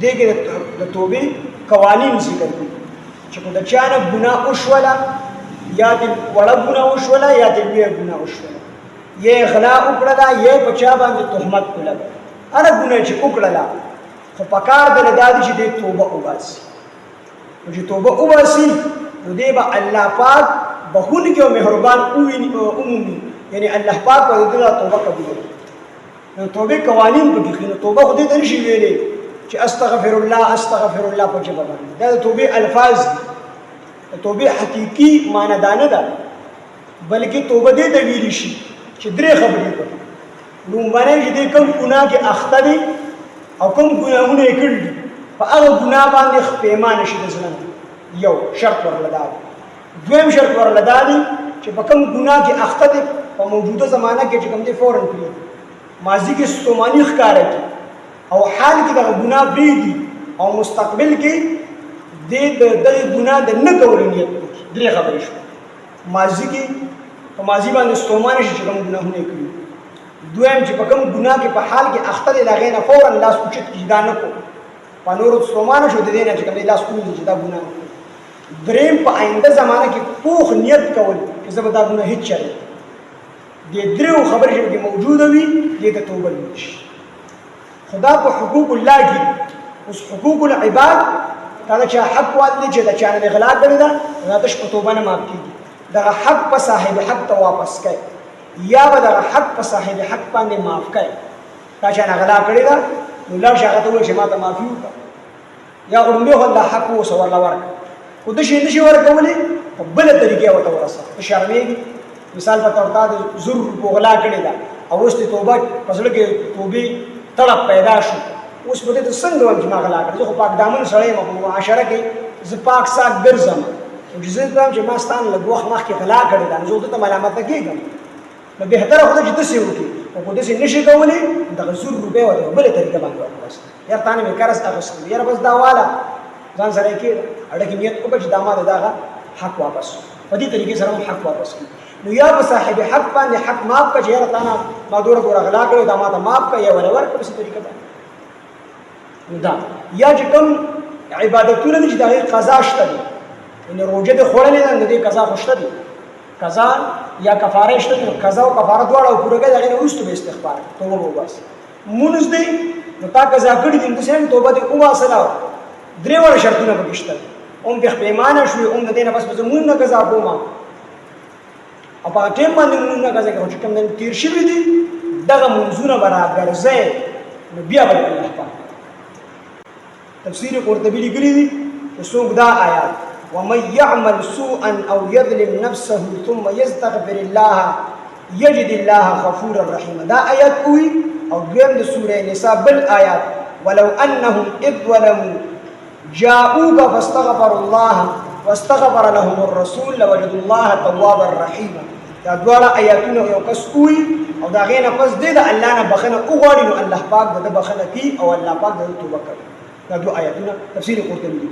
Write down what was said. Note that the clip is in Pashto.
دې کې د توبې قوانین ذکر دي چې کو د چا نه ګناه وشوله یا د وړه ګناه وشوله یا د لویه ګناه وشوله یې غلا وکړله یې په چا باندې تهمت کړله هره ګناه چې وکړله خو په کار د دا دي چې دې توبه وباسي او چې توبه وباسي نو دې به الله پاک بخونکی او مهربان عمومي یعنی الله پاک به دې توبه قبول کړي نو توبه قوانین په کې نو توبه خو دې ته نشي ویلې چې استغفر الله په جبه باندې دا د توبې الفاظ دي د توبې حقيقي معنی دا نه ده بلکې توبه دې ته ویل شي چې درې خبرې کوي نو باندې چې کوم ګناه کې اخته دي او کوم ګناهونه یې کړي دي په هغه ګناه باندې پیمانه شي د ځنه یو شرط ورلدا دویم شرط ورلدا دي چې په کوم ګناه کې اخته دي په موجوده زمانہ کې چې کوم دي فورن کړی ماضی کې ستومانی ښکارا کی او حال کې د ګناه بریدي او مستقبل کې د ګناه د نه کول نیت درې خبرې شو ماضی کې په ماضی باندې ستومانی شي چې کوم ګناهونه کړی دویم چې په کوم ګناه کې په حال کې اخته دي لغې نه فورا لاس اوچت کی دا نه کو په نور ستومانه شو د دې نه چې کوم لاس کوي چې دا ګناه دریم په آینده زمانہ کې پوخ نیت کول چې زه به دا ګناه هیڅ چره د درو خبرې چې موجوده وي دې ته توبه وشي خدا په حقوق الله کې اوس حقوق العباد دا چې حق والدي چې دا چا نه غلا کړی دا نه تاسو په توبه نه معاف کیږي دا حق په صاحب حق ته واپس کړي یا به دا حق په صاحب حق باندې معاف کړي دا چې نه غلا کړی دا نو لا شغه ته چې ما ته معافي وکړه یا ورمه هو دا حق وسو ولا ورک خو د شي نشي ورکولې په بل طریقې وته ورسه شرمېږي مثال په تور تا د زور په غلا کړی دا او اوس ته توبه پسړه کې توبې طلب پیدا شو اوس په دې څنګه ول چې ما غلا کړی خو پاک دامن سړی په معاشره کې ز پاک سات ګرځم او چې زه ته چې ما ستان له دوه مخ کې غلا کړی دا زه ته ملامت کېږم نو به تر خو چې تاسو وکړي او کو دې نشي کولای د غزور روپے وته بل طریقه باندې ورسته یا تانه مې کارس اغوستل یا بس دا والا ځان سره کې اړه کې نیت کو چې دامه دغه حق واپس په دې طریقې سره حق واپس نو یا په صاحب حق باندې حق معاف کړي یا تانه ما دوره غلا کړو دا ما ته معاف کړي یا ولور په څه طریقه باندې دا یا چې کوم عبادتونه چې دغه قضا شته دي ان روزه د خورلې نه دي قضا خوشته دي قضا یا کفاره شته قضا او کفاره دواړه پوره کړي دغه وروسته به استغفار توبه وباسي مونږ دې نو تا قضا کړی دي چې توبه دې وباسه درې وړ شرطونه پکشته اون په پیمانه شوې اون د دینه بس مونږ نه قضا کوما او په ټیم باندې مونږ نه قضا کوو چې کوم دین تیر شوی دي دغه منځونه برابر ځای نو بیا به الله پاک تفسیر قرطبی لیکلی دي څوک دا آیات ومن يعمل سوءا او يظلم نفسه ثم يستغفر الله يجد الله غفورا رحيما دا آیات کوي او دویم د سوره نساء بل آیات ولو انهم اذ ظلموا جاءوك فاستغفروا الله واستغفر لهم الرسول لوجدوا الله توابا رحيما دا دواړه آیاتونه یو کس کوي او دا غینه پس دې د الله نه بخنه وغواړي نو الله پاک د بخنه کوي او الله پاک د توبه کوي دا دوه آیاتونه تفسیر قرطبی